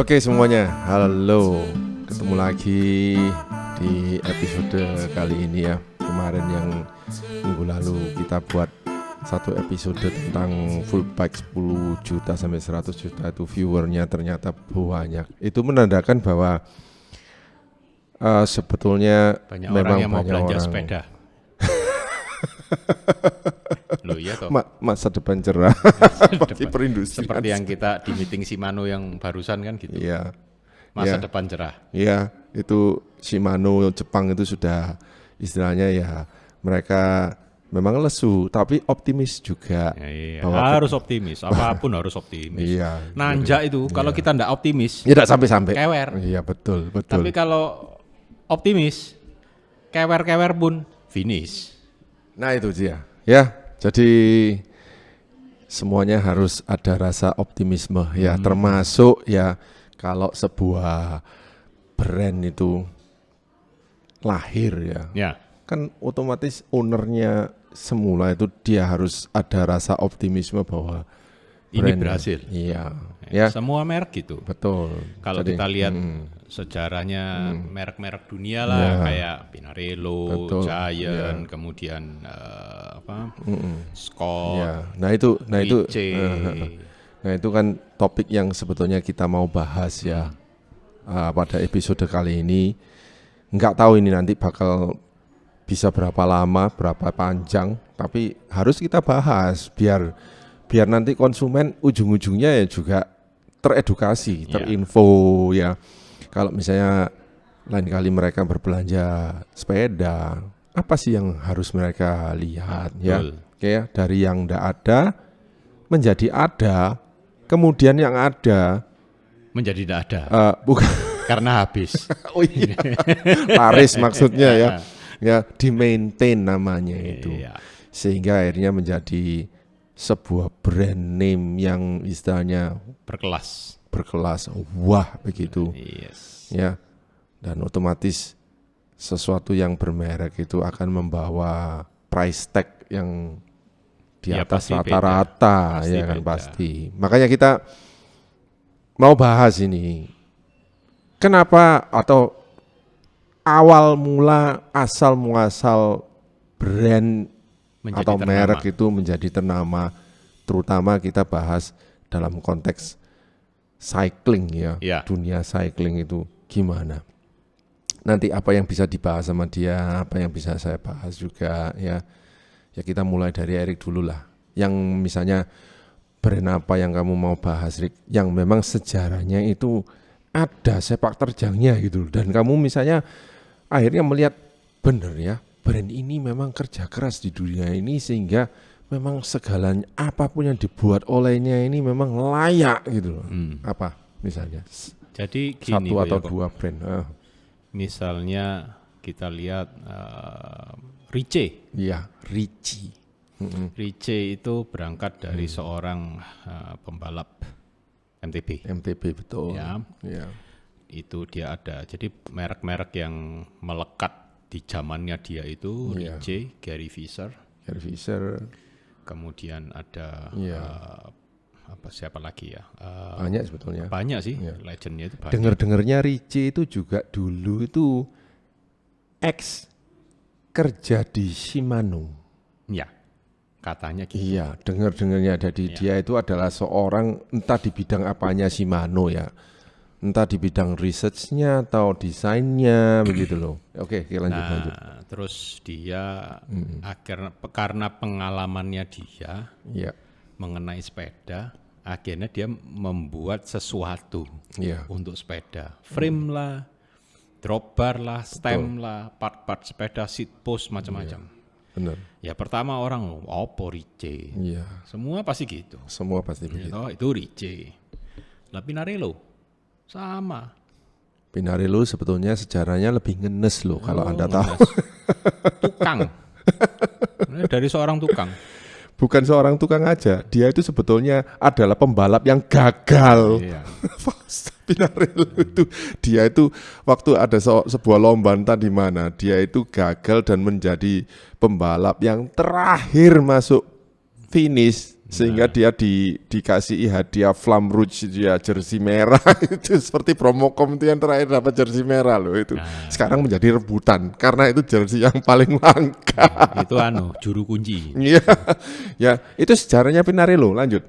Oke semuanya, halo. Ketemu lagi di episode kali ini ya. Kemarin yang minggu lalu kita buat satu episode tentang full bike 10 juta sampai 100 juta itu viewernya ternyata banyak. Itu menandakan bahwa sebetulnya banyak memang orang yang mau banyak belanja orang sepeda. Loh iya toh. masa depan cerah bagi perindustrian. Seperti yang kita di meeting Shimano yang barusan kan gitu. Iya. Masa Iya. depan cerah. Iya, itu Shimano Jepang itu sudah istilahnya ya mereka memang lesu tapi optimis juga. Ya, iya. Bahwa Harus optimis, apapun harus optimis. Iya. Nanjak itu kalau kita ndak optimis, Tidak sampai-sampai. kewer. Iya betul. Tapi kalau optimis, kewer-kewer pun finish. Nah itu dia. Ya, jadi semuanya harus ada rasa optimisme ya, termasuk ya kalau sebuah brand itu lahir ya. Ya, Kan otomatis ownernya semula itu dia harus ada rasa optimisme bahwa ini brand- berhasil. Iya, ya Semua merek gitu. betul. Kalau Jadi, kita lihat sejarahnya merek-merek dunia lah, kayak Pinarello, Betul. Giant, kemudian Scott, ya. Nah itu Riche. nah itu kan topik yang sebetulnya kita mau bahas ya pada episode kali ini. Nggak tahu ini nanti bakal bisa berapa lama, berapa panjang, tapi harus kita bahas biar nanti konsumen ujung-ujungnya ya juga teredukasi, Ya. terinfo ya. Kalau misalnya lain kali mereka berbelanja sepeda, apa sih yang harus mereka lihat ya? Betul. Oke ya, dari yang tidak ada menjadi ada, kemudian yang ada menjadi tidak ada bukan karena habis. oh iya, laris maksudnya ya, ya di maintain namanya itu, Iya. sehingga akhirnya menjadi sebuah brand name yang istilahnya Berkelas. berkelas, wah begitu. Yes. Ya, dan otomatis sesuatu yang bermerek itu akan membawa price tag yang di Ya, atas pasti rata-rata beda. ya kan Pasti beda. pasti. Makanya kita mau bahas ini. Kenapa atau awal mula asal muasal brand Menjadi atau ternama. merek itu menjadi ternama, terutama kita bahas dalam konteks cycling ya, Ya. dunia cycling itu gimana. Nanti apa yang bisa dibahas sama dia, apa yang bisa saya bahas juga ya. Ya kita mulai dari Erik dulu lah. Yang misalnya brand apa yang kamu mau bahas, Rick, yang memang sejarahnya itu ada sepak terjangnya gitu. Dan kamu misalnya akhirnya melihat bener ya, brand ini memang kerja keras di dunia ini sehingga memang segalanya apapun yang dibuat olehnya ini memang layak gitu loh. Apa misalnya Jadi gini satu Pak atau Yoko. dua brand. Misalnya kita lihat Riche. Iya, Ricci. Riche itu berangkat dari seorang pembalap MTB. MTB betul. Ya. Iya. Itu dia ada. Jadi merek-merek yang melekat di zamannya dia itu Iya. Riche, Gary Fisher, Gary Fisher, kemudian ada Iya. siapa lagi ya? banyak sebetulnya. Banyak sih, Iya. legendnya itu banyak. Dengar-dengarnya Ricci itu juga dulu itu ex kerja di Shimano. Ya, katanya gitu. Iya, dengar-dengarnya jadi dia itu adalah seorang entah di bidang apanya Shimano ya. Entah di bidang research-nya atau desainnya begitu loh. Oke, lanjut. Nah, terus dia karena pengalamannya dia Iya. mengenai sepeda, akhirnya dia membuat sesuatu Iya. untuk sepeda. Frame lah, drop bar lah, stem lah, part-part sepeda, seat post, macam-macam. Benar. Ya pertama orang, apa Riche? Iya. Semua pasti gitu. Semua pasti begitu. Oh, itu Riche. Lah Pinarello, sama. Pinarello sebetulnya sejarahnya lebih ngenes loh kalau Anda tahu. Tukang. Ini dari seorang tukang. Bukan seorang tukang aja, dia itu sebetulnya adalah pembalap yang gagal. Iya. Pinarello itu, dia itu waktu ada sebuah lomba entah di mana, dia itu gagal dan menjadi pembalap yang terakhir masuk finish sehingga dia dikasih hadiah Flam Rouge dia jersey merah itu seperti Promocom itu yang terakhir dapat jersey merah loh itu. Sekarang menjadi rebutan karena itu jersey yang paling langka. Itu juru kunci. Iya. Ya, itu sejarahnya Pinarello. Lanjut.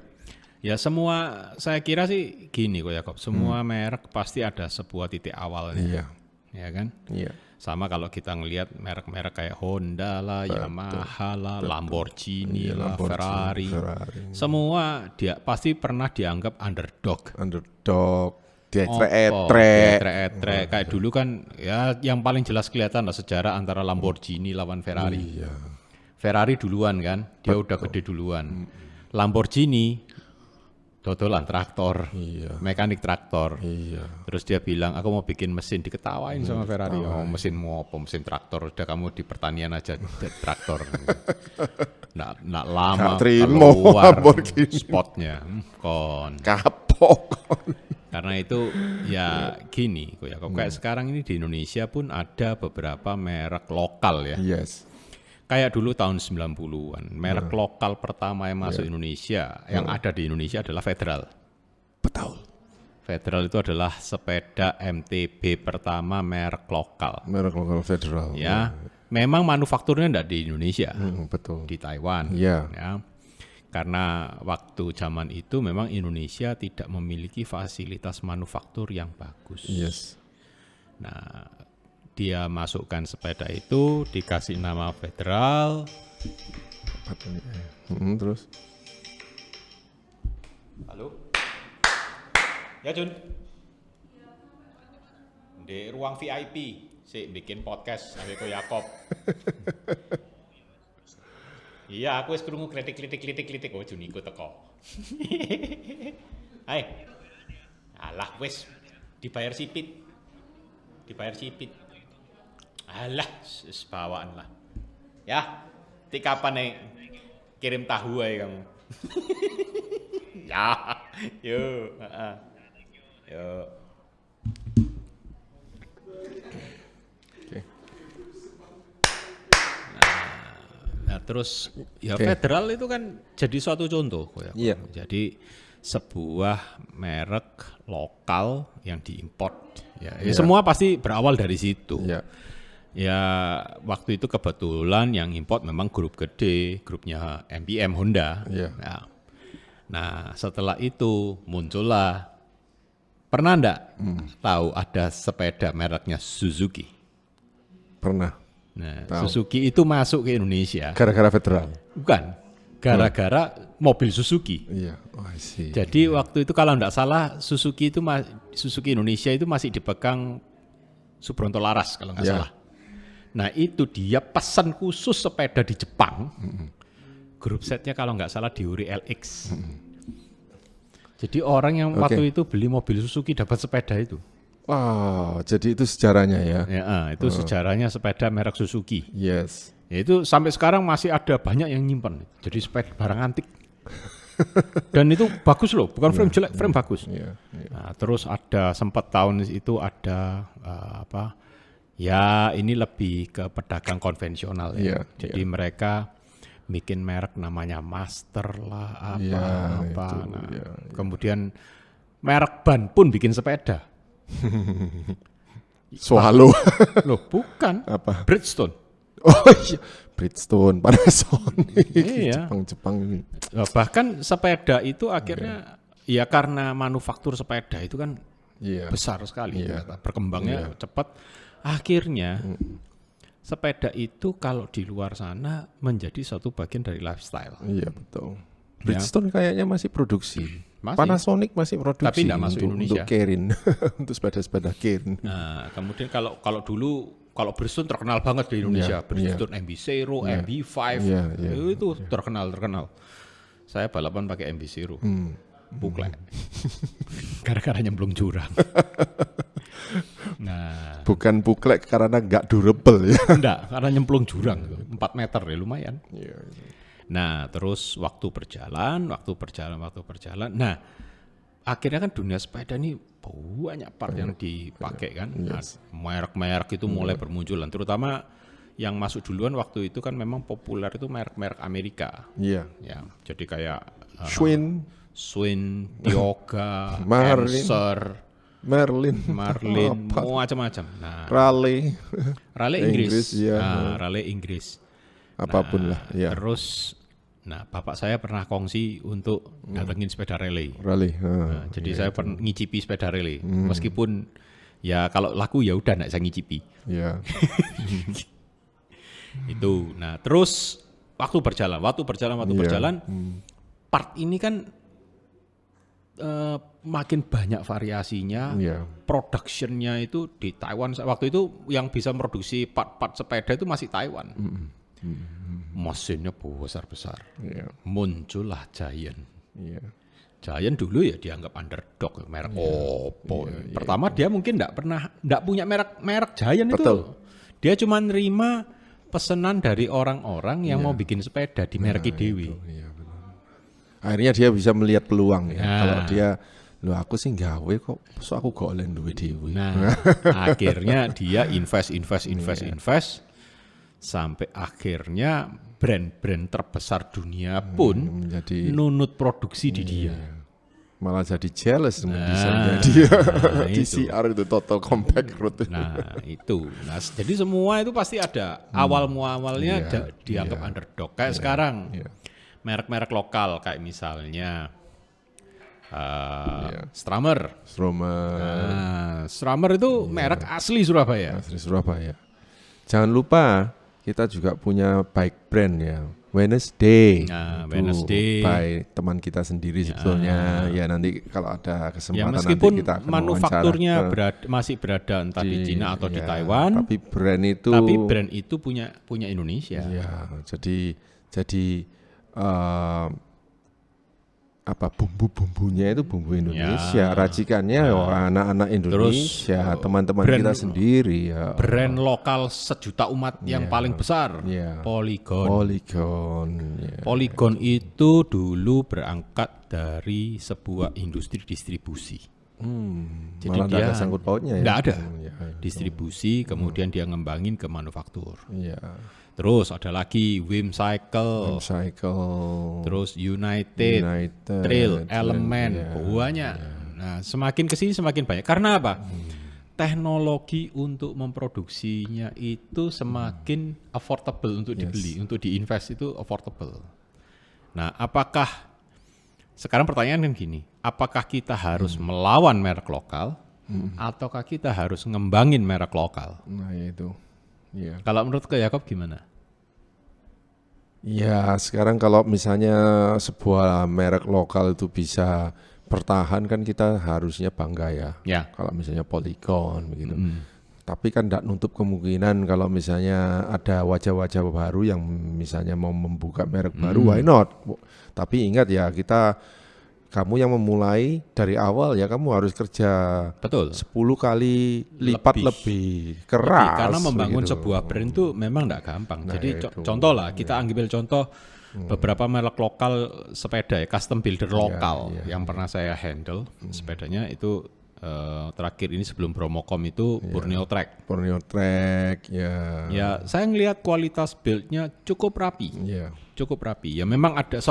Ya semua saya kira sih gini kok Yakob, semua merek pasti ada sebuah titik awalnya. Iya. Ya kan? Iya. Sama kalau kita ngelihat merek-merek kayak Honda lah, Yamaha lah, Lamborghini lah, Ferrari. Semua dia pasti pernah dianggap underdog. Dietrek. Kayak dulu kan ya yang paling jelas kelihatan lah sejarah antara Lamborghini lawan Ferrari. Iya. Ferrari duluan kan, dia udah gede duluan. Lamborghini dodolan traktor, mekanik traktor. Iya. Terus dia bilang, aku mau bikin mesin, diketawain sama Ferrari. Oh, mesin mau apa? Mesin traktor. Udah kamu di pertanian aja traktor. Nggak lama keluar spotnya. Kapok. Karena itu ya gini, kayak sekarang ini di Indonesia pun ada beberapa merek lokal ya. Yes. Kayak dulu tahun 90-an, merek lokal pertama yang masuk Indonesia, yang ada di Indonesia adalah Federal. Betul. Federal itu adalah sepeda MTB pertama merek lokal. Merek lokal Federal. Ya, memang manufakturnya enggak di Indonesia, betul. di Taiwan. Iya. Ya, karena waktu zaman itu memang Indonesia tidak memiliki fasilitas manufaktur yang bagus. Yes. Nah, dia masukkan sepeda itu, dikasih nama Federal. Terus? Halo? Ya Jun? Di ruang VIP, sih bikin podcast sampai ke Yakob. Iya, aku wis krungu klitik. Oh, Jun ikut teko. Hai. Alah wis dibayar sipit. Alah, bawaan lah. Ya, kapan nih kirim tahu aja kamu. Ya, yuk. Yuk. Okay. Nah, terus ya Federal itu kan jadi suatu contoh. Iya. Jadi sebuah merek lokal yang diimport. Ya, semua pasti berawal dari situ. Iya. Ya waktu itu kebetulan yang import memang grup gede, grupnya MBM Honda. Yeah. Nah setelah itu muncullah, pernah enggak tahu ada sepeda mereknya Suzuki? Pernah. Nah Suzuki itu masuk ke Indonesia. Gara-gara Federal? Bukan, gara-gara mobil Suzuki. Iya, I see. Jadi waktu itu kalau enggak salah Suzuki Indonesia itu masih dipegang Subronto Laras kalau enggak salah. Nah itu dia pesan khusus sepeda di Jepang, grup setnya kalau nggak salah Diuri LX. Jadi orang yang waktu itu beli mobil Suzuki dapat sepeda itu. Wow, jadi itu sejarahnya ya? Ya, itu sejarahnya sepeda merek Suzuki. Yes. Ya, itu sampai sekarang masih ada banyak yang nyimpan. Jadi sepeda barang antik. Dan itu bagus loh, bukan frame jelek, frame bagus. Nah, terus ada sempat tahun itu ada ya ini lebih ke pedagang konvensional ya. Jadi mereka bikin merek namanya Master lah kemudian merek ban pun bikin sepeda. Swallow. Loh, bukan. Apa? Bridgestone. Oh iya, Bridgestone, Panasonic. Iya. Jepang ini. Bahkan sepeda itu akhirnya ya karena manufaktur sepeda itu kan besar sekali, berkembangnya cepat. Akhirnya sepeda itu kalau di luar sana menjadi satu bagian dari lifestyle. Iya betul. Bridgestone kayaknya masih produksi. Masih. Panasonic masih produksi. Tapi tidak masuk Indonesia. Untuk Kirin, untuk sepeda-sepeda Kirin. Nah, kemudian kalau dulu Bridgestone terkenal banget di Indonesia. Bridgestone MB Zero, MB5, itu terkenal. Saya balapan pakai MB Zero. Buklek. Gara-gara nyemplung jurang. Nah, bukan buklek karena nggak durable ya. Enggak, karena nyemplung jurang 4 meter ya lumayan. Nah, terus waktu berjalan. Nah, akhirnya kan dunia sepeda ini banyak part yang dipakai kan. Merek-merek itu mulai bermunculan, terutama yang masuk duluan waktu itu kan memang populer itu merek-merek Amerika. Iya. Ya, jadi kayak Schwinn, Tioga, Marlin. Enser, Marlin, macam-macam. Nah, Raleigh Inggris. ya. Nah, Raleigh Inggris. Apapun lah, ya. Terus, bapak saya pernah kongsi untuk datengin sepeda Raleigh. Jadi saya pernah ngicipi sepeda Raleigh, meskipun ya kalau laku ya udah nggak saya ngicipi. Ya. Itu. Nah, terus waktu berjalan, part ini kan makin banyak variasinya. Production-nya itu di Taiwan. Waktu itu yang bisa produksi part-part sepeda itu masih Taiwan. Mesinnya besar-besar. Muncullah Giant. Giant dulu ya dianggap underdog, merek Oppo. Pertama dia mungkin enggak punya merek Giant. Betul. Itu. Dia cuma nerima pesanan dari orang-orang yang mau bikin sepeda di merek dewi. Akhirnya dia bisa melihat peluang ya. Kalau dia aku sih gawe kok, so aku golen duwe dewi. Nah, akhirnya dia invest sampai akhirnya brand-brand terbesar dunia pun nunut produksi di dia. Malah jadi jealous dengan desainnya dia. TCR itu Total Compact Road. Itu. Jadi semua itu pasti ada awal muawalnya dianggap underdog. Kayak sekarang merek-merek lokal kayak misalnya Strummer. Strummer itu merek asli Surabaya. Jangan lupa kita juga punya bike brand ya, Wednesday. Wednesday by teman kita sendiri sebetulnya. Ya nanti kalau ada kesempatan meskipun nanti kita akan manufakturnya masih berada entah di Cina atau di Taiwan, tapi brand itu punya Indonesia. Ya, jadi bumbu-bumbunya itu bumbu Indonesia, racikannya anak-anak Indonesia, teman-teman kita sendiri ya. Brand lokal sejuta umat yang paling besar, Polygon itu dulu berangkat dari sebuah industri distribusi. Jadi dia ada sangkut pautnya ya. Enggak ada. Distribusi kemudian dia ngembangin ke manufaktur. Terus ada lagi Whimsical, terus United Trail, Element, banyak. Nah, semakin kesini semakin banyak. Karena apa? Teknologi untuk memproduksinya itu semakin affordable untuk dibeli, untuk diinvest itu affordable. Nah, apakah sekarang pertanyaan kan gini, apakah kita harus melawan merek lokal, ataukah kita harus ngembangin merek lokal? Nah, itu. Kalau menurut Yakob gimana? Ya sekarang kalau misalnya sebuah merek lokal itu bisa bertahan kan kita harusnya bangga ya. Kalau misalnya Polygon begitu. Tapi kan tidak nutup kemungkinan kalau misalnya ada wajah-wajah baru yang misalnya mau membuka merek baru, why not? Tapi ingat ya kamu yang memulai dari awal ya kamu harus kerja 10 kali lipat lebih keras. Karena membangun sebuah brand itu memang tidak gampang. Jadi contoh lah, kita ambil contoh beberapa merek lokal sepeda ya, custom builder lokal yang pernah saya handle sepedanya itu terakhir ini sebelum Bromocom itu Borneo Trek. Ya, saya ngelihat kualitas build-nya cukup rapi. Ya memang ada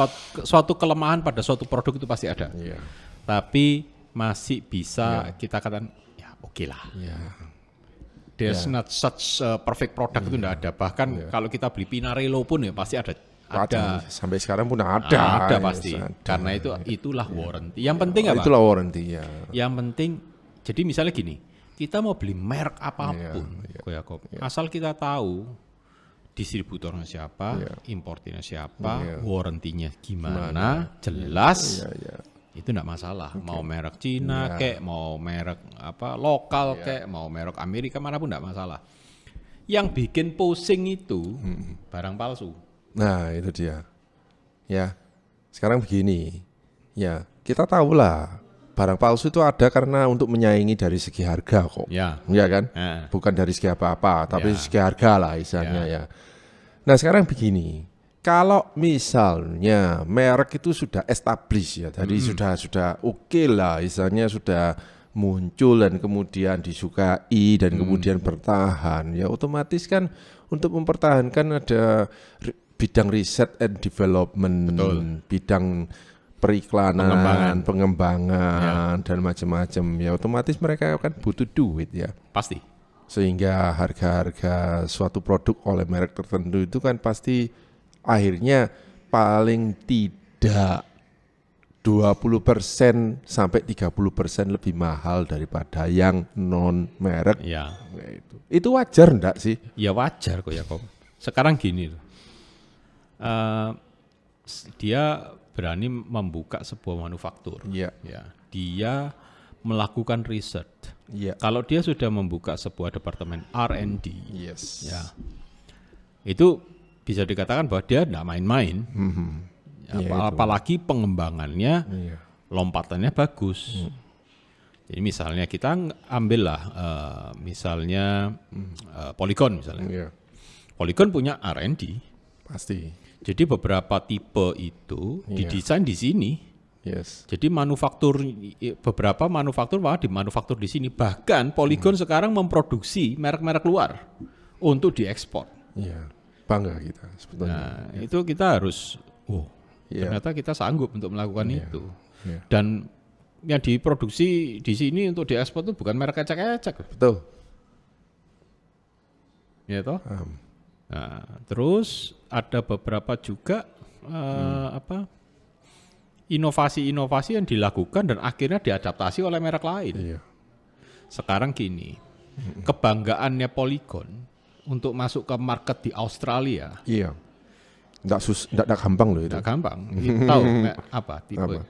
suatu kelemahan pada suatu produk itu pasti ada. Tapi masih bisa kita katakan ya oke lah. There's not such perfect product itu enggak ada. Bahkan kalau kita beli Pinarello pun ya pasti ada. Sampai sekarang pun ada pasti. Karena itulah warranty. Yang penting apa? Itulah warranty ya. Yang penting jadi misalnya gini, kita mau beli merek apapun, asal kita tahu distributornya siapa, importirnya siapa, warranty-nya gimana, jelas. Itu enggak masalah. Mau merek Cina kek, mau merek lokal kek, mau merek Amerika manapun enggak masalah. Yang bikin pusing itu barang palsu. Nah, itu dia. Ya. Sekarang begini. Ya, kita tahulah barang palsu itu ada karena untuk menyaingi dari segi harga kok. Ya kan? Bukan dari segi apa-apa, tapi segi harga lah istilahnya ya. Nah, sekarang begini. Kalau misalnya merek itu sudah established ya, tadi sudah oke lah, istilahnya sudah muncul dan kemudian disukai dan kemudian bertahan, ya otomatis kan untuk mempertahankan ada bidang riset and development, bidang periklanan, pengembangan dan macam-macam. Ya otomatis mereka kan butuh duit ya. Pasti. Sehingga harga-harga suatu produk oleh merek tertentu itu kan pasti akhirnya paling tidak 20% sampai 30% lebih mahal daripada yang non merek. Ya. Itu wajar enggak sih? Ya wajar kok ya kok. Sekarang gini loh. Dia berani membuka sebuah manufaktur. Ya. Dia melakukan riset. Ya. Kalau dia sudah membuka sebuah departemen R&D, yes. ya, itu bisa dikatakan bahwa dia tidak main-main. Apalagi pengembangannya, lompatannya bagus. Jadi misalnya kita ambillah, misalnya Polygon misalnya. Polygon punya R&D. Pasti. Jadi beberapa tipe itu didesain di sini. Yes. Jadi beberapa manufaktur malah dimanufaktur di sini. Bahkan Polygon sekarang memproduksi merek-merek luar untuk diekspor. Iya, bangga kita sebetulnya. Nah, itu kita harus, ternyata kita sanggup untuk melakukan itu. Dan yang diproduksi di sini untuk diekspor itu bukan merek ecek-ecek. Betul. Ya toh. Nah, terus ada beberapa juga inovasi-inovasi yang dilakukan dan akhirnya diadaptasi oleh merek lain. Iya. Sekarang gini, kebanggaannya Polygon untuk masuk ke market di Australia. Iya. Nggak gampang loh itu. Nggak gampang. Tahu apa tipe?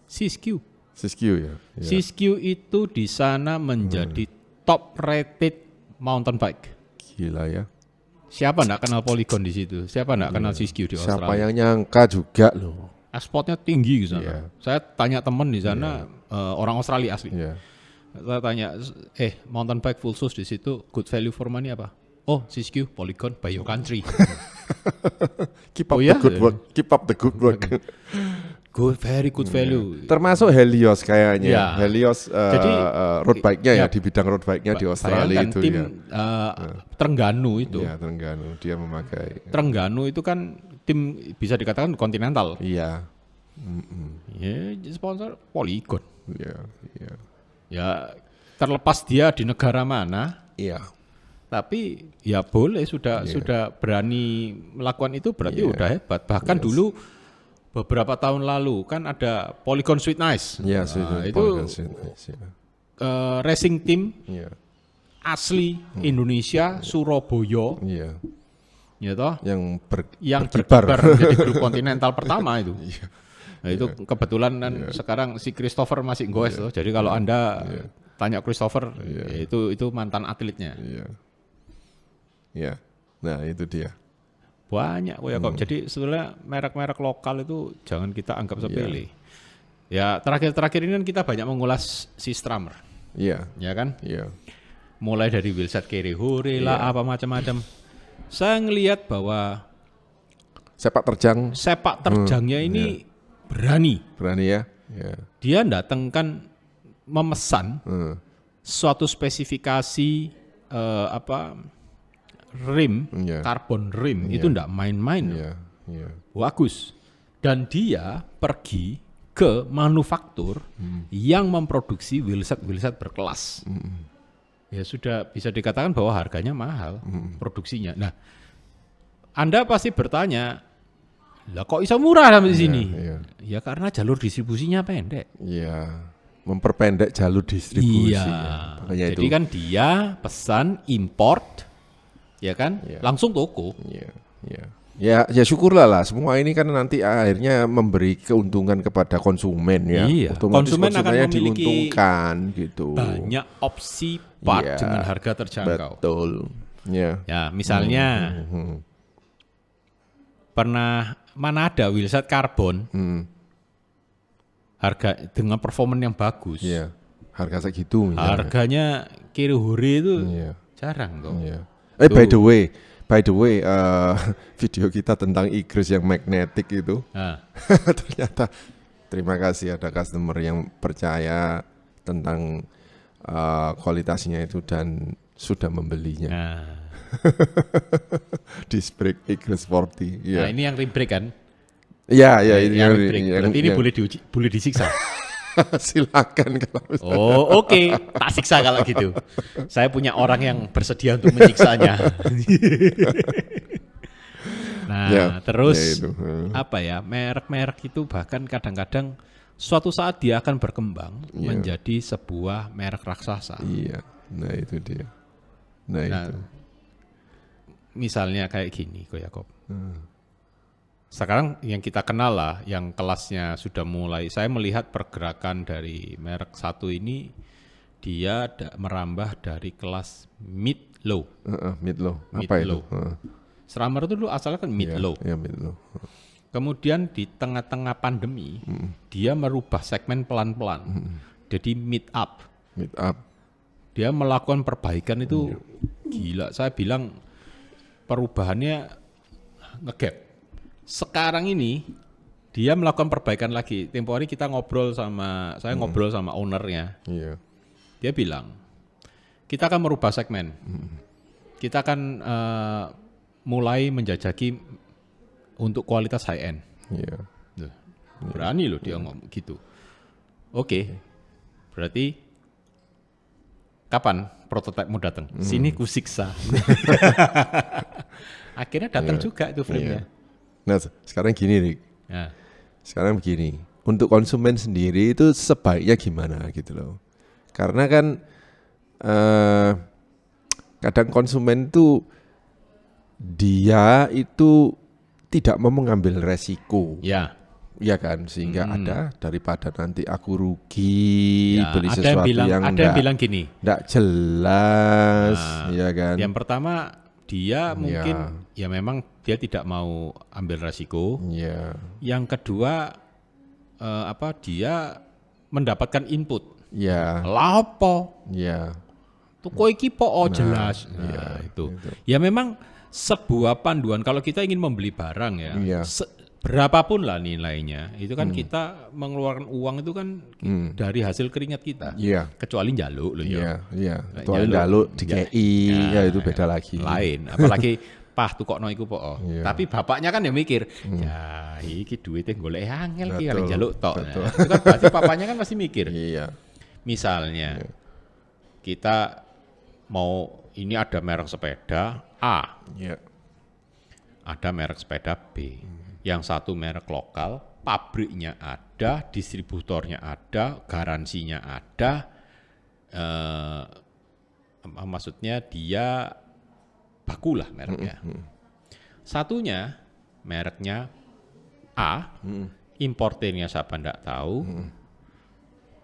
Siskiyou. Siskiyou ya. Siskiyou itu di sana menjadi top rated mountain bike. Gila ya. Siapa nggak kenal Polygon di situ? Siapa nggak kenal Siskiyou di Australia? Siapa yang nyangka juga loh. Ekspornya tinggi di sana. Saya tanya teman di sana, orang Australia asli. Saya tanya, mountain bike full shoes di situ, good value for money apa? Oh, Siskiyou, Polygon, by your country. Keep up the good work. Keep up the good work. Very good value. Termasuk Helios kayaknya. Ya. Helios Jadi, road bike-nya ya di bidang road bike-nya di Australia itu tim, ya. Terengganu itu. Iya, Terengganu dia memakai. Terengganu itu kan tim bisa dikatakan kontinental. Iya. Ya, sponsor Polygon. Iya. Ya, terlepas dia di negara mana. Iya. Tapi ya boleh sudah berani melakukan itu berarti udah hebat. Bahkan dulu beberapa tahun lalu kan ada Polygon Sweet Nice. Iya, itu Sweet Nice. racing team asli Indonesia, Surabaya. Iya. Ya toh? Yang berkibar menjadi grup kontinental pertama itu. Nah, itu kebetulan kan sekarang si Christopher masih goes loh. Jadi kalau Anda tanya Christopher, ya itu mantan atletnya. Iya. Nah, itu dia. Banyak kok. Jadi sebetulnya merek-merek lokal itu jangan kita anggap sepele. Ya, terakhir-terakhir ini kan kita banyak mengulas si Stramer. Iya. Ya kan? Iya. Mulai dari Wilsat Kiri-Hore lah, apa macam-macam. Saya ngelihat bahwa sepak terjangnya ini berani ya. Dia datangkan memesan suatu spesifikasi rim, carbon rim itu enggak main-main. Bagus. Dan dia pergi ke manufaktur yang memproduksi wheelset berkelas. Ya sudah bisa dikatakan bahwa harganya mahal produksinya. Nah, Anda pasti bertanya, lah kok bisa murah sampai sini? Ya karena jalur distribusinya pendek. Iya, memperpendek jalur distribusi. Iya. Jadi kan dia pesan import, ya kan, langsung toko. Ya syukurlah lah. Semua ini kan nanti akhirnya memberi keuntungan kepada konsumen ya. Iya. Konsumen akan memiliki diuntungkan gitu. Banyak opsi part dengan harga terjangkau. Betul. Ya, misalnya mana ada wheelset karbon harga dengan performa yang bagus. Iya. Harga segitu. Harganya Kiri-Hore itu jarang kok. By the way, video kita tentang Igris yang magnetic itu, ternyata terima kasih ada customer yang percaya tentang kualitasnya itu dan sudah membelinya. Disc brake Eagle Sporty. Nah, ini yang rim brake kan? Iya, ini yang rim brake. Berarti ini boleh disiksa. Silakan kalau Oh, oke. Tak siksa kalau gitu. Saya punya orang yang bersedia untuk menyiksanya. Nah, terus apa ya? Merek-merek itu bahkan kadang-kadang suatu saat dia akan berkembang menjadi sebuah merek raksasa. Iya. Nah, itu dia. Nah, itu. Misalnya kayak gini, Ko Yakob. Sekarang yang kita kenal lah, yang kelasnya sudah mulai, saya melihat pergerakan dari merek satu ini, dia merambah dari kelas mid-low. Mid-low, apa itu? Seramer itu dulu asalnya kan mid-low. Iya, mid-low. Kemudian di tengah-tengah pandemi, dia merubah segmen pelan-pelan, jadi mid-up. Mid-up. Dia melakukan perbaikan itu gila, saya bilang perubahannya nge-gap. Sekarang ini dia melakukan perbaikan lagi. Tempo hari kita ngobrol sama ownernya. Iya. Dia bilang kita akan merubah segmen. Kita akan mulai menjajaki untuk kualitas high end. Iya. Berani loh dia ngomong gitu. Oke. Berarti kapan prototipe mau datang? Sini ku siksa. Akhirnya datang juga itu frame-nya. Nah, sekarang gini, Rik. Ya. Sekarang begini, untuk konsumen sendiri itu sebaiknya gimana gitu loh. Karena kan kadang konsumen itu dia itu tidak mau mengambil resiko. Ya. Iya kan, sehingga ada daripada nanti aku rugi beli sesuatu yang bilang gini. Enggak jelas, ya kan. Yang pertama dia mungkin ya memang dia tidak mau ambil resiko. Iya. Yang kedua dia mendapatkan input. Iya. Lapo? Iya. Tuku iki po jelas. Nah, itu. Ya memang sebuah panduan kalau kita ingin membeli barang ya. Berapapun lah nilainya, itu kan kita mengeluarkan uang itu kan dari hasil keringat kita. Iya. Kecuali njaluk loh ya. Iya. Kecuali njaluk DKI, ya itu beda lagi. Lain, apalagi pah tukokno iku po. Tapi bapaknya kan ya mikir, ya iki duitnya golek angel ki kali njaluk tok. Nah, itu kan berarti papanya kan pasti mikir. Iya. Misalnya kita mau ini ada merek sepeda A. Iya. Ada merek sepeda B. Yang satu merek lokal, pabriknya ada, distributornya ada, garansinya ada, maksudnya dia bakulah mereknya. Satunya mereknya A, importernya siapa ndak tahu,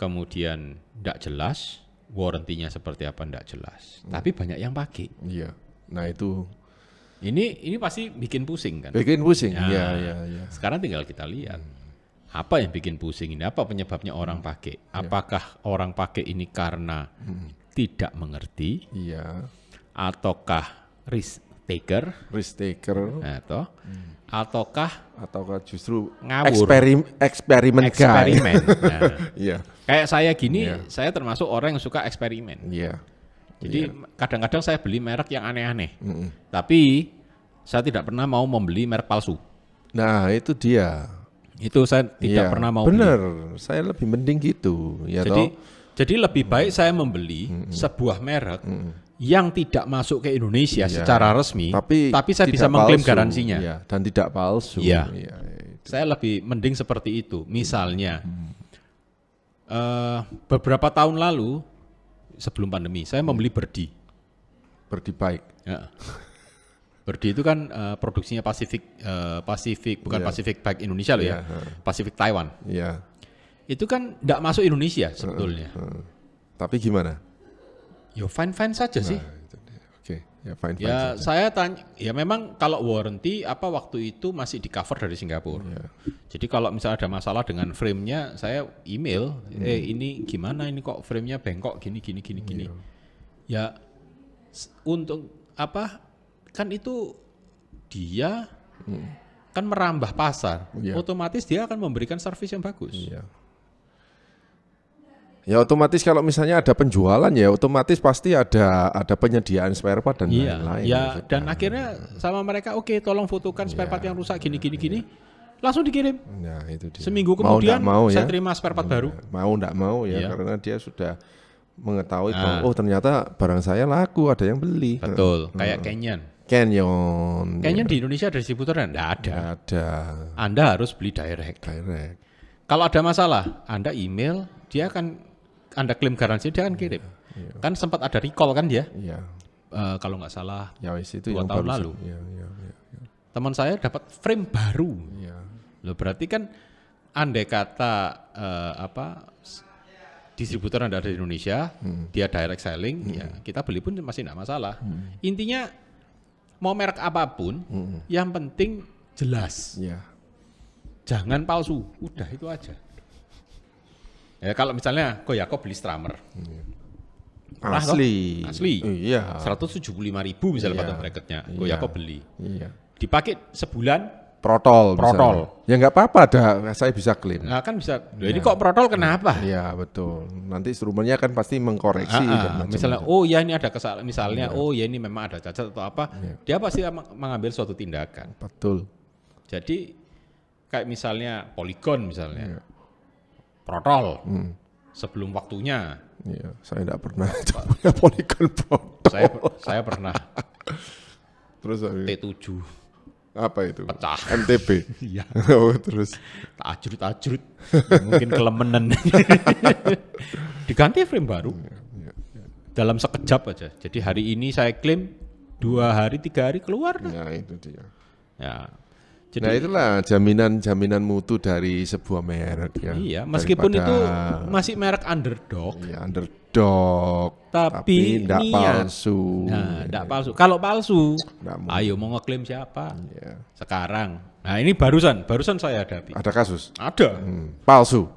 kemudian ndak jelas, warrantinya seperti apa ndak jelas, tapi banyak yang pakai. Iya, nah itu. Ini pasti bikin pusing kan? Bikin pusing, nah, ya. Sekarang tinggal kita lihat apa yang bikin pusing ini, apa penyebabnya orang pakai? Apakah orang pakai ini karena tidak mengerti, ataukah risk taker, ataukah justru ngawur, eksperimen. Nah, kayak saya gini, saya termasuk orang yang suka eksperimen. Jadi kadang-kadang saya beli merek yang aneh-aneh, tapi saya tidak pernah mau membeli merek palsu. Nah itu dia. Itu saya tidak pernah mau bener. beli. Saya lebih mending gitu. Ya jadi lebih baik saya membeli sebuah merek yang tidak masuk ke Indonesia secara resmi, tapi saya bisa mengklaim garansinya. Dan tidak palsu. Saya lebih mending seperti itu. Misalnya, beberapa tahun lalu, sebelum pandemi, saya membeli Berdi. Berdi Bike. Ya. Berdi itu kan produksinya Pacific bukan Pacific Bike Indonesia loh ya, Pacific Taiwan. Itu kan tidak masuk Indonesia sebetulnya. Tapi gimana? Ya fine saja sih. Oke, ya fine. Ya saya tanya, ya memang kalau warranty waktu itu masih di cover dari Singapura. Jadi kalau misalnya ada masalah dengan frame-nya, saya email, ini gimana ini kok frame-nya bengkok gini. Ya untuk apa? Kan itu dia kan merambah pasar, otomatis dia akan memberikan servis yang bagus. Ya otomatis kalau misalnya ada penjualan ya otomatis pasti ada penyediaan spare part dan lain-lain. Ya, dan akhirnya sama mereka oke, tolong fotokan spare part yang rusak gini, langsung dikirim. Nah, itu dia. Seminggu kemudian saya ya. terima spare part baru. Mau enggak mau ya karena dia sudah mengetahui bahwa ternyata barang saya laku, ada yang beli. Betul, kayak Canyon di Indonesia ada distributornya? Enggak ada. Ada. Anda harus beli direct. Kalau ada masalah, Anda email, dia akan Anda klaim garansi, dia akan kirim. Kan sempat ada recall kan dia? Iya. Kalau nggak salah, ya, itu 2 tahun lalu. Ya. Teman saya dapat frame baru. Ya. Loh, berarti kan andai kata distributor yang ada di Indonesia, dia direct selling, ya kita beli pun masih tidak masalah. Intinya mau merek apapun, yang penting jelas. Ya. Jangan palsu, udah itu aja. Ya kalau misalnya Goyako beli Strammer. Asli. Iya. 175.000 misalnya patung bracketnya. Goyako beli. Iya. Dipakai sebulan Protol. Protol. Ya nggak apa-apa, saya bisa klaim. Nah kan bisa. Ini kok protol kenapa? Iya betul. Nanti instrumennya kan pasti mengkoreksi. Misalnya, oh ya ini ada kesalahan. Misalnya, oh ya ini memang ada cacat atau apa. Dia pasti mengambil suatu tindakan. Betul. Jadi kayak misalnya Polygon misalnya, protol sebelum waktunya. Iya, saya tidak pernah coba Polygon protol. Saya pernah. Terus T7. Apa itu? Pecah. MTB. Iya. Terus Tajrut. Mungkin kelemenan. Diganti frame baru. Dalam sekejap aja. Jadi hari ini saya klaim 2 hari 3 hari keluar. Ya itu dia. Ya. Jadi, nah itulah jaminan mutu dari sebuah merek ya. Iya, meskipun itu masih merek underdog. Iya, underdog. Tapi tidak palsu. Nah, tidak palsu. Kalau palsu, ayo mau ngeklaim siapa? Iya. Sekarang. Nah ini barusan saya hadapi. Ada kasus? Ada. Palsu.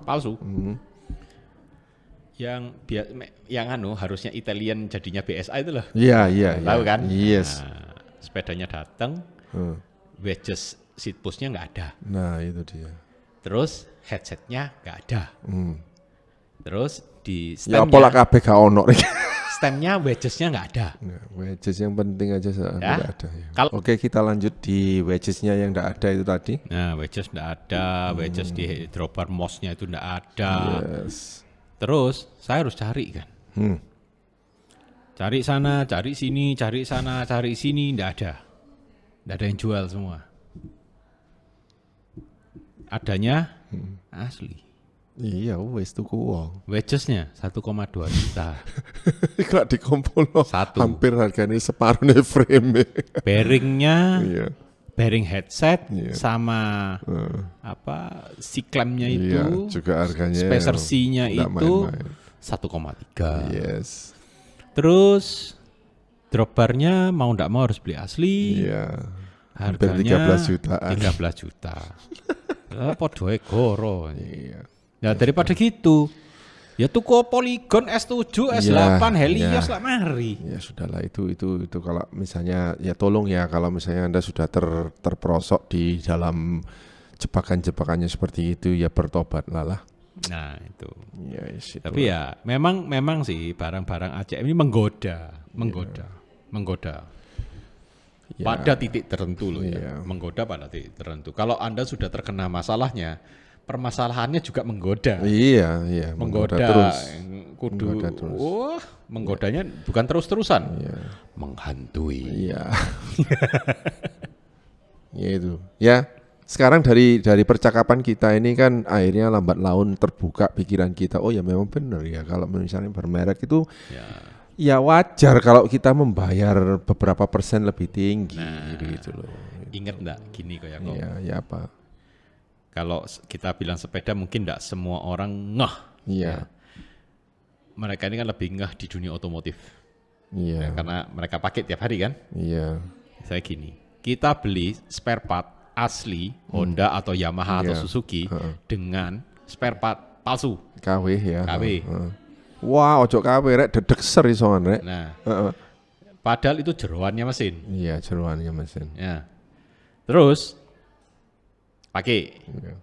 Yang harusnya Italian jadinya BSA itu loh. Iya. Tahu kan? Yes. Nah, sepedanya datang, wedges seat postnya nggak ada. Nah itu dia. Terus headsetnya nggak ada. Terus di ya stemnya, pola kabeh gak ono. Stemnya wedgesnya nggak ada. Nah, wedges yang penting aja nggak ada. Ya. Oke, kita lanjut di wedgesnya yang nggak ada itu tadi. Nah wedges nggak ada, wedges di dropper mouse-nya itu nggak ada. Yes. Terus saya harus cari kan. Cari sana, cari sini, cari sana, cari sini, nggak ada yang jual semua. Adanya asli. Iya, wes tuku wong. Wedgesnya 1,2 juta. Gak dikumpul Satu. Hampir harganya separuhnya frame. Bearingnya, bearing headset Iya. sama si klemnya itu, juga harganya spacer C-nya itu main-main. 1,3. Yes. Terus drop bar-nya mau ndak mau harus beli asli. Iya. Hampir Harganya 13 jutaan. 13 juta. Podoe goro. Iya. Ya daripada gitu, ya tuku Polygon S7, S8, Helios lah mari. Ya sudahlah itu kalau misalnya ya tolong ya kalau misalnya Anda sudah terperosok di dalam jebakan-jebakannya seperti itu ya bertobatlah lah. Nah itu. Ya, yes, tapi ya memang sih barang-barang ACM ini menggoda. Ya. Pada titik tertentu loh Iya. ya. Menggoda pada titik tertentu. Kalau Anda sudah terkena masalahnya, permasalahannya juga menggoda. Iya. Menggoda terus. Kudu. Menggoda terus. Menggodanya bukan terus-terusan. Iya. Menghantui. Iya. Ya itu. Ya. Sekarang dari percakapan kita ini kan akhirnya lambat laun terbuka pikiran kita. Oh ya memang benar ya kalau misalnya bermerek itu ya wajar kalau kita membayar beberapa persen lebih tinggi gitu loh. Ingat enggak gini kayak kok. Iya, ya apa? Kalau kita bilang sepeda mungkin enggak semua orang ngeh. Iya. Ya. Mereka ini kan lebih ngeh di dunia otomotif. Iya. Ya, karena mereka pakai tiap hari kan. Iya. Saya gini, kita beli spare part asli Honda atau Yamaha atau Suzuki dengan spare part palsu. KW ya. KW. Wah, ojo KW rek dedek ser isoan rek. Nah. Padahal itu jeroannya mesin. Iya, jeroannya mesin. Ya. Terus pakai. Iya.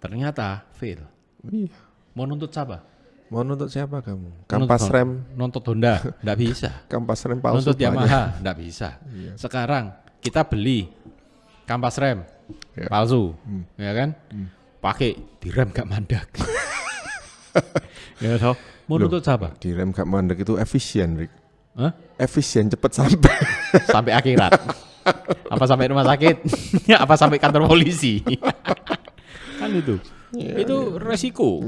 Ternyata fail. Iya. Mau nuntut siapa? Mau nuntut siapa kamu? Kampas rem. Nuntut Honda, enggak bisa. Kampas rem palsu. Nuntut Yamaha, enggak bisa. Sekarang kita beli kampas rem palsu, ya kan? Pakai direm gak mandek. Ya toh, mau nuntut siapa? Direm gak mandek itu efisien, Rick. Hah? Efisien, cepet sampai. Sampai akhirat. Apa sampai rumah sakit? Apa sampai kantor polisi? Kan itu. Itu resiko.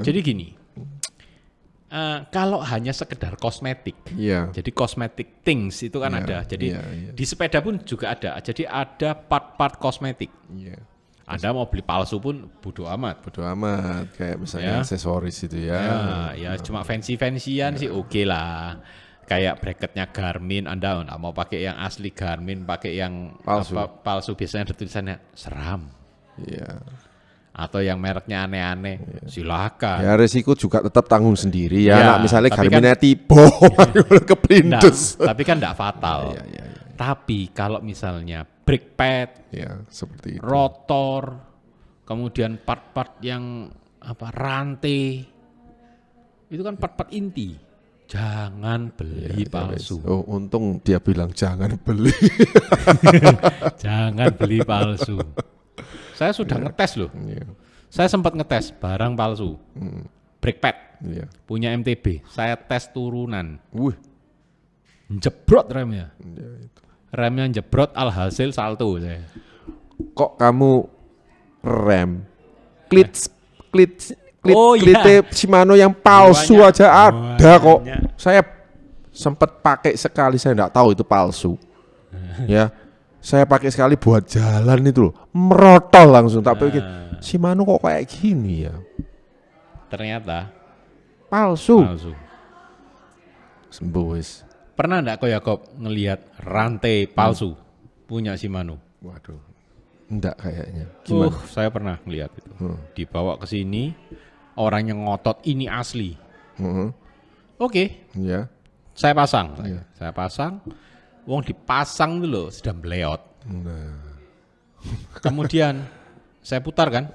Jadi gini. Kalau hanya sekedar kosmetik, jadi cosmetic things itu kan ada. Jadi di sepeda pun juga ada. Jadi ada part-part kosmetik. Anda mau beli palsu pun bodo amat. Bodo amat, kayak misalnya aksesoris itu ya. Ya cuma fancy-fancyan sih oke lah. Kayak bracketnya Garmin, Anda nggak mau pakai yang asli Garmin, pakai yang palsu biasanya ada tulisannya seram. Atau yang mereknya aneh-aneh, silakan. Ya resiko juga tetap tanggung sendiri ya. Nah, misalnya Garminnya tipe, keblindus. Tapi kan tidak fatal. Tapi kalau misalnya brake pad, seperti itu. rotor, kemudian part-part yang rantai, itu kan part-part inti. Jangan beli palsu. Oh, untung dia bilang jangan beli. Jangan beli palsu. Saya sudah ngetes loh. Saya sempat ngetes barang palsu. Brake pad. Punya MTB. Saya tes turunan. Jebrot remnya. Remnya jebrot, alhasil salto saya. Kok kamu rem klit Shimano yang palsu aja ada kok. Saya sempat pakai sekali, saya enggak tahu itu palsu. Ya. Saya pakai sekali buat jalan itu loh, merotol langsung. Tak pikir Shimano kok kayak gini ya. Ternyata palsu. Sembuh wis. Pernah enggak kok Yakob ngelihat rantai palsu punya Shimano? Waduh, enggak kayaknya. Gimana? Saya pernah ngelihat itu. Dibawa ke sini, orang yang ngotot ini asli. Oke. Saya pasang. Saya pasang. Wong dipasang dulu sudah meleot. Kemudian saya putar kan,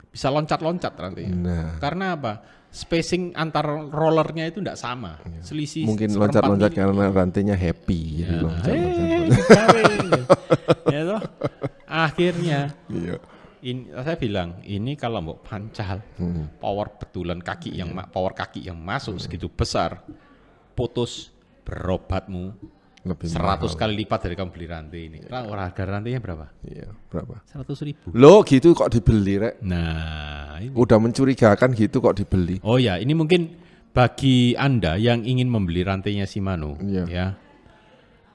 bisa loncat-loncat rantainya. Karena apa? Spacing antar rollernya itu tidak sama. Selisih. Mungkin loncat-loncat karena rantainya happy. Jadi ya toh. Akhirnya, saya bilang ini kalau mau pancal, power power kaki yang masuk segitu besar, putus berobatmu. Lebih 100 kali lipat dari kamu beli rantai ini. Harga rantainya berapa? Berapa? 100.000. Loh gitu kok dibeli, Rek? Nah, ini. Udah mencurigakan gitu kok dibeli. Oh ya, ini mungkin bagi Anda yang ingin membeli rantainya Shimano, ya.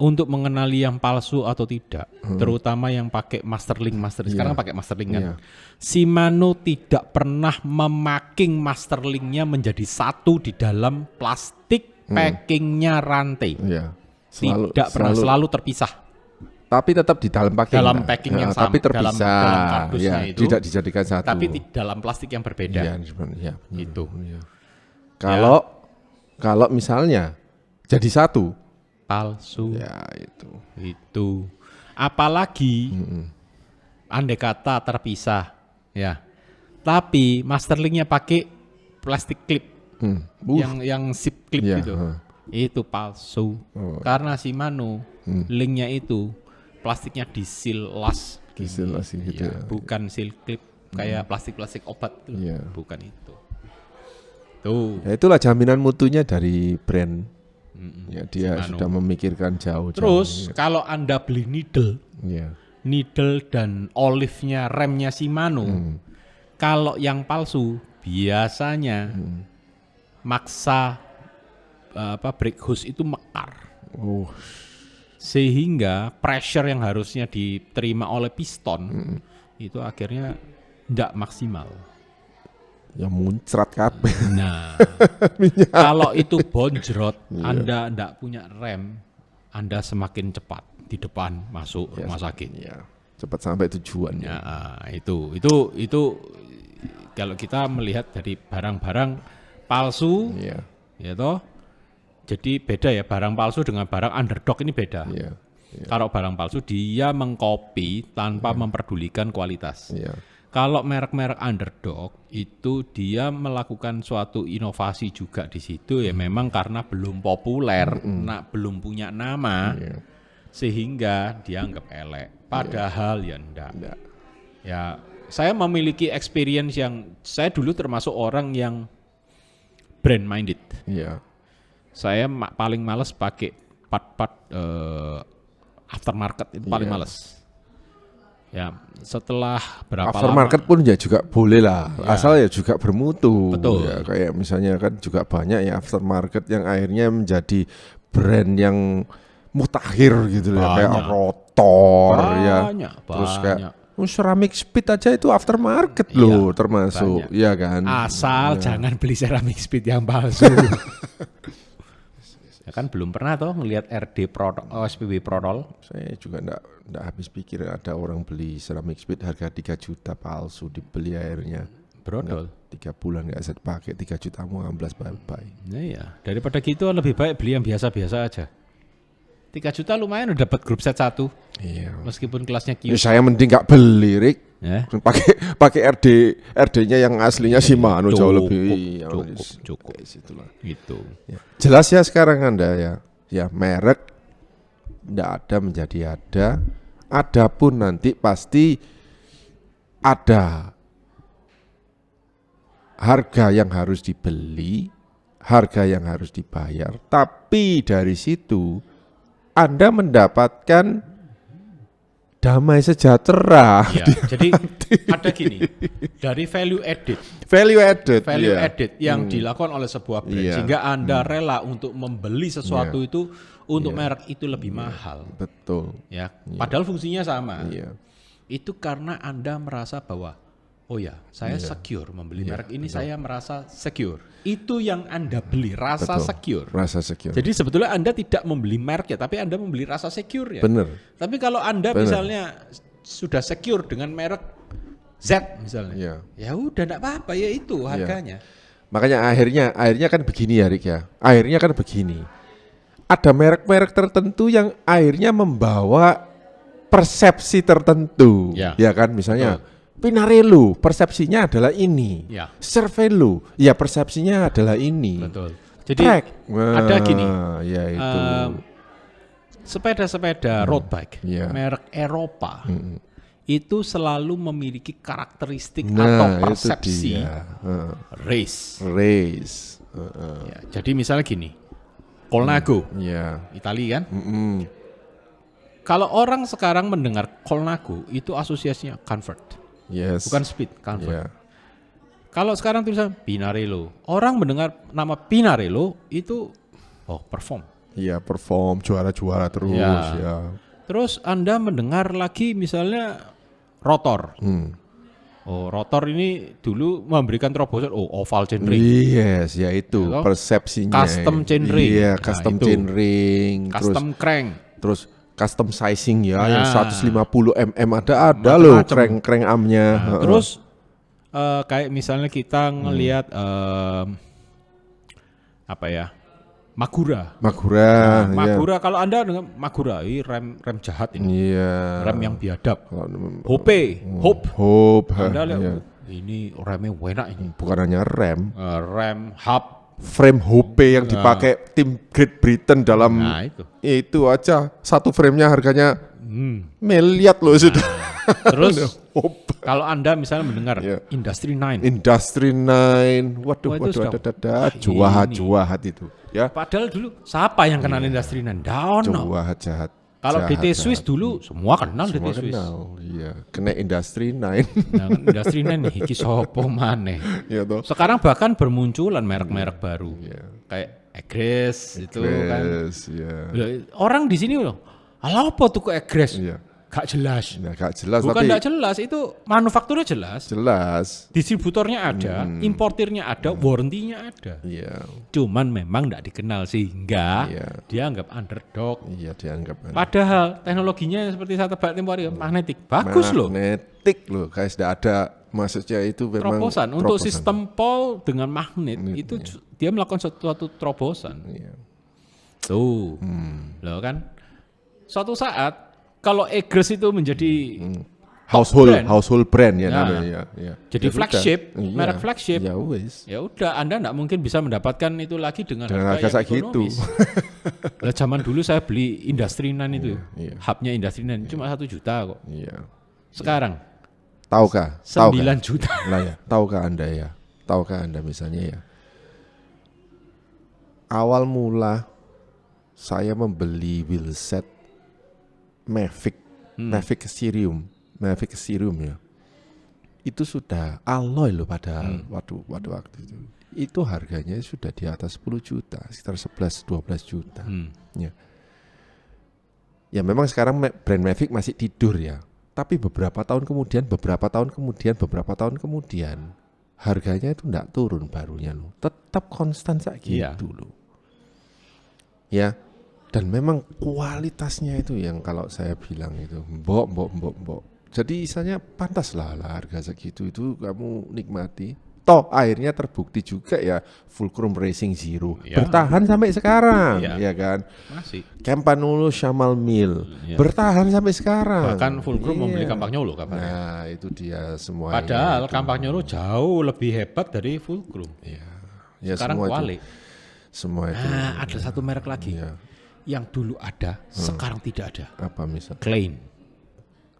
Untuk mengenali yang palsu atau tidak, terutama yang pakai Masterlink. Sekarang pakai Masterlink kan. Shimano tidak pernah memaking Masterlinknya menjadi satu di dalam plastik packingnya rantai. Selalu terpisah. Tapi tetap di dalam packing. Dalam packing yang sama. Tapi terpisah. Dalam kardusnya itu. Tidak dijadikan satu. Tapi dalam plastik yang berbeda. Itu. Kalau misalnya jadi satu. Palsu. Ya itu. Apalagi andai kata terpisah. Ya. Tapi Masterlinknya pakai plastik clip. Yang zip clip gitu. Itu palsu. Karena Shimano linknya itu plastiknya disil las gitu ya. Bukan seal clip kayak plastik obat itu. Bukan itu. Tuh. Ya itulah jaminan mutunya dari brand. Ya dia Shimano sudah memikirkan jauh. Terus kalau Anda beli needle dan olive-nya remnya Shimano, kalau yang palsu biasanya maksa brake hose itu mekar. Sehingga pressure yang harusnya diterima oleh piston itu akhirnya tidak maksimal. Ya muncrat kabeh. Nah, kalau itu bonjrot, Anda tidak punya rem, Anda semakin cepat di depan masuk rumah sakit. Cepat sampai tujuannya. Itu kalau kita melihat dari barang-barang palsu, ya toh. Jadi beda ya, barang palsu dengan barang underdog ini beda. Kalau barang palsu dia mengcopy tanpa memperdulikan kualitas. Kalau merek-merek underdog itu dia melakukan suatu inovasi juga di situ ya memang karena belum populer, belum punya nama, sehingga dianggap elek. Padahal ya enggak. Ya saya memiliki experience yang saya dulu termasuk orang yang brand minded. Saya paling males pakai part-part aftermarket itu paling males. Ya, setelah berapa aftermarket lama, pun ya juga boleh lah, asal ya juga bermutu. Betul. Ya, kayak misalnya kan juga banyak ya aftermarket yang akhirnya menjadi brand yang mutakhir gitu ya, kayak rotor terus kayak ceramic speed aja itu aftermarket loh termasuk, ya kan. Asal jangan beli ceramic speed yang palsu. Ya kan belum pernah toh ngelihat RD SPB Protol. Saya juga enggak habis pikir ada orang beli ceramic speed harga 3 juta palsu dibeli airnya. Brodol. 3 bulan enggak bisa dipakai, 3 juta mau amblas bye-bye. Iya, daripada gitu lebih baik beli yang biasa-biasa aja. 3 juta lumayan udah dapat grup set 1. Iya. Meskipun kelasnya Ya, Q. saya mending enggak beli, Rik. Ya. Pakai RD-nya yang aslinya Shimano jauh lebih cukup. Situlah. Gitu. Ya. Jelas ya sekarang Anda ya merek enggak ada menjadi ada. Adapun nanti pasti ada harga yang harus dibeli, harga yang harus dibayar. Tapi dari situ Anda mendapatkan damai sejahtera. Ya, jadi ada gini, dari value added yang dilakukan oleh sebuah brand sehingga Anda rela untuk membeli sesuatu itu untuk merek itu lebih mahal. Betul. Ya, padahal fungsinya sama. Iya. Itu karena Anda merasa bahwa oh ya, saya secure membeli merek ini, saya merasa secure. Itu yang Anda beli, rasa secure. Rasa secure. Jadi sebetulnya Anda tidak membeli merek ya, tapi Anda membeli rasa secure ya. Bener. Tapi kalau Anda misalnya sudah secure dengan merek Z misalnya, ya udah enggak apa-apa ya itu harganya. Makanya akhirnya kan begini ya Rik ya. Akhirnya kan begini. Ada merek-merek tertentu yang akhirnya membawa persepsi tertentu. Ya kan misalnya Pinarello persepsinya adalah ini. Cervelo ya persepsinya adalah ini. Betul. Jadi ada gini. Ya itu. Sepeda-sepeda road bike merek Eropa itu selalu memiliki karakteristik atau persepsi race. Ya, jadi misalnya gini, Colnago, Italia kan. Kalau orang sekarang mendengar Colnago itu asosiasinya comfort. Bukan speed, comfort. Kalau sekarang tulisan Pinarello, orang mendengar nama Pinarello itu perform. Iya, perform, juara-juara terus Terus Anda mendengar lagi misalnya rotor. Rotor ini dulu memberikan terobosan oval chainring. Yes, ya itu persepsinya. Custom chainring. Iya, custom chainring, custom crank. Terus custom sizing yang 150 mm ada loh crank armnya. Terus kayak misalnya kita ngelihat Magura. Magura kalau Anda dengan Magura, ini rem jahat ini. Rem yang biadab. Hope. Anda lihat ini remnya enak ini. Bukan hanya rem hub. Frame Hope yang dipakai tim Great Britain dalam itu aja satu framenya harganya miliar loh sudah. Terus kalau Anda misalnya mendengar Industry 9, waduh ada juahat itu. Ya. Padahal dulu siapa yang kenal Industry 9? Juahat jahat. Kalau DT Swiss dulu semua kenal DT Swiss. Kena Industry 9. Nah, Industry 9 iki sopo maneh. Sekarang bahkan bermunculan merek-merek baru. Kayak Egres itu kan. Orang di sini loh, ala apa tuh kok Egres? Gak jelas. Bukan gak jelas, itu manufakturnya jelas. Distributornya ada, importirnya ada, warranty-nya ada. Cuman memang gak dikenal sehingga dianggap underdog. Padahal teknologinya seperti saya tebak tempo hari magnetik. Bagus loh. Magnetik loh, guys, tidak ada maksudnya itu memang terobosan. Untuk sistem pol dengan magnet itu dia melakukan suatu terobosan. Tuh. Loh kan. Suatu saat kalau Egres itu menjadi household brand ya Nah, namanya ya. Jadi Ya flagship, sudah. merek flagship. Ya wis. Ya udah, Anda enggak mungkin bisa mendapatkan itu lagi dengan Dengan harga yang segitu. ekonomis. Lah zaman dulu saya beli Industri 9 itu. Iya. Hubnya Industri 9 cuma 1 juta kok. Iya. Sekarang Tahukah? 9 juta. Lah ya, tahukah Anda ya? Tahukah Anda misalnya ya? Awal mula saya membeli wheelset Mavic Serum ya. Itu sudah alloy loh pada waktu itu. Itu harganya sudah di atas 10 juta, sekitar 11-12 juta. Ya. Ya memang sekarang brand Mavic masih tidur ya. Tapi beberapa tahun kemudian harganya itu enggak turun barunya loh. Tetap konstan kayak gitu loh. Ya. Dan memang kualitasnya itu yang kalau saya bilang itu mbok. Jadi misalnya pantas lah harga segitu itu kamu nikmati. Toh akhirnya terbukti juga ya Fulcrum Racing Zero bertahan sampai sekarang, ya kan? Masih. Campagnolo Shamal Mill bertahan sampai sekarang. Bahkan Fulcrum membeli Campagnolo kabarnya. Nah, itu dia semua. Padahal Campagnolo jauh lebih hebat dari Fulcrum. Ya, Sekarang kuali. Semua itu. Nah, ada satu merek lagi. Yang dulu ada, sekarang tidak ada. Apa misal? Klein.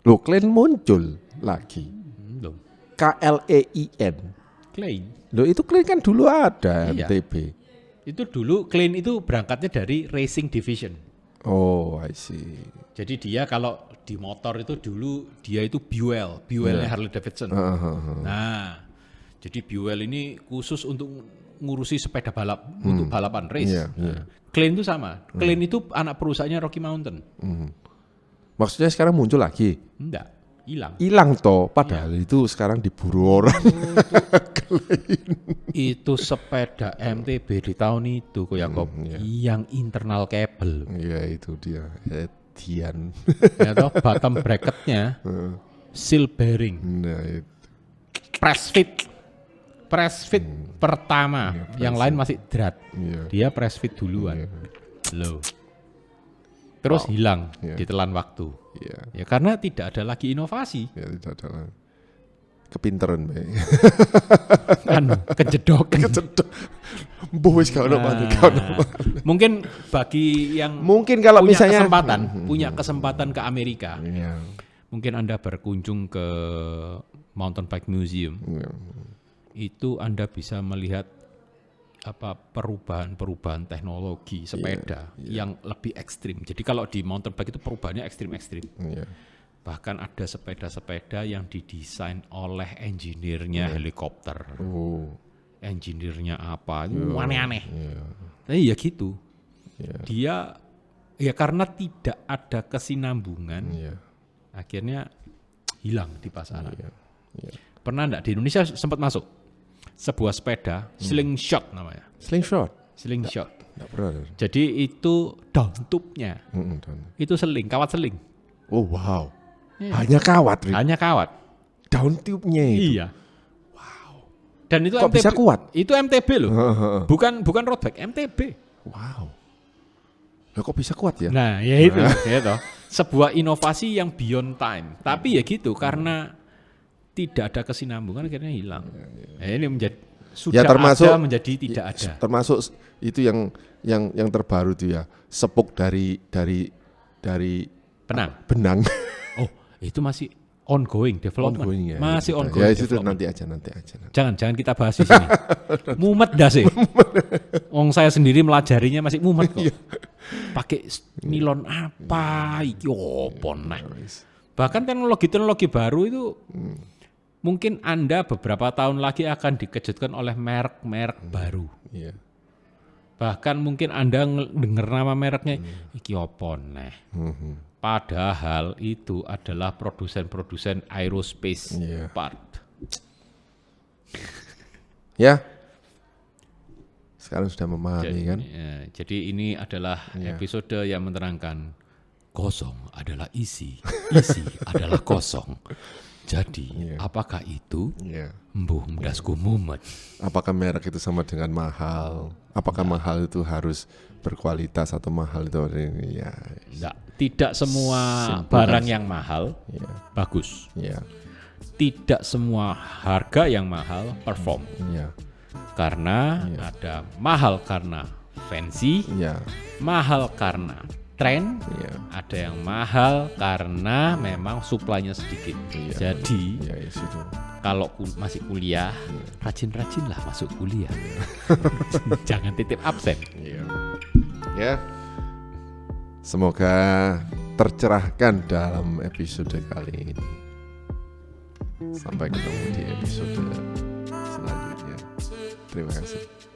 Loh, Klein muncul lagi. Loh. KLEIN. Klein. Loh, itu Klein kan dulu ada MTB. Itu dulu Klein itu berangkatnya dari Racing Division. Oh, I see. Jadi dia kalau di motor itu dulu dia itu Buell-nya Harley Davidson. Nah, jadi Buell ini khusus untuk ngurusi sepeda balap untuk balapan race. Klein itu sama. Klein itu anak perusahaannya Rocky Mountain. Maksudnya sekarang muncul lagi? Enggak, hilang. Hilang toh, padahal itu sekarang diburu orang. Itu sepeda MTB di tahun itu kok Yakob, yang internal kabel. Iya, itu dia. Dian. Ya toh, bottom bracketnya seal bearing. Nah, itu. Press fit pertama, yang lain masih drat. Dia press fit duluan. Loh. Terus hilang, ditelan waktu. Ya karena tidak ada lagi inovasi. Ya tidak ada. Kepinteran bae. Kejedok. Wis gak ono mantu. Mungkin bagi yang kalau punya misalnya punya kesempatan ke Amerika. Mungkin Anda berkunjung ke Mountain Bike Museum. Itu Anda bisa melihat perubahan teknologi sepeda yang lebih ekstrim. Jadi kalau di mountain bike itu perubahannya ekstrim-ekstrim. Bahkan ada sepeda-sepeda yang didesain oleh engineer-nya helikopter. Engineer-nya apa, itu aneh-aneh. Tapi ya gitu. Dia ya karena tidak ada kesinambungan, akhirnya hilang di pasaran. Pernah enggak di Indonesia sempat masuk sebuah sepeda slingshot namanya. Slingshot. Enggak pernah. Jadi itu down tube-nya. Itu kawat seling. Oh wow. Hanya kawat. Down tube-nya itu. Iya. Wow. Dan itu kok MTB, bisa kuat? Itu MTB loh. Bukan road bike, MTB. Wow. Lah kok bisa kuat ya? Nah, ya itu, sebuah inovasi yang beyond time. Tapi ya gitu karena tidak ada kesinambungan akhirnya hilang. Nah, ini sudah ada menjadi tidak ada. Termasuk itu yang terbaru itu ya, sepuk dari benang. Oh, itu masih ongoing development. Masih ongoing. Ya itu nanti aja. Jangan kita bahas di sini. Mumet dah sih. Wong saya sendiri melajarinya masih mumet kok. Pakai nilon apa iki opo nah. Bahkan teknologi baru itu mungkin Anda beberapa tahun lagi akan dikejutkan oleh merek-merek baru. Bahkan mungkin Anda dengar nama mereknya, iki opo neh. Padahal itu adalah produsen aerospace part. Ya. Sekarang sudah memahami kan? Jadi ini adalah episode yang menerangkan kosong adalah isi adalah kosong. Jadi, apakah itu Iya. mbuh ndasku mumet? Apakah merek itu sama dengan mahal? Apakah mahal itu harus berkualitas atau mahal itu ya? Tidak semua barang yang mahal bagus. Iya. Tidak semua harga yang mahal perform. Iya. Karena ada mahal karena fancy, mahal karena tren, ada yang mahal karena memang suplainya sedikit. Jadi kalau masih kuliah, rajin-rajinlah masuk kuliah. Jangan titip absen. Ya. Semoga tercerahkan dalam episode kali ini. Sampai ketemu di episode selanjutnya. Terima kasih.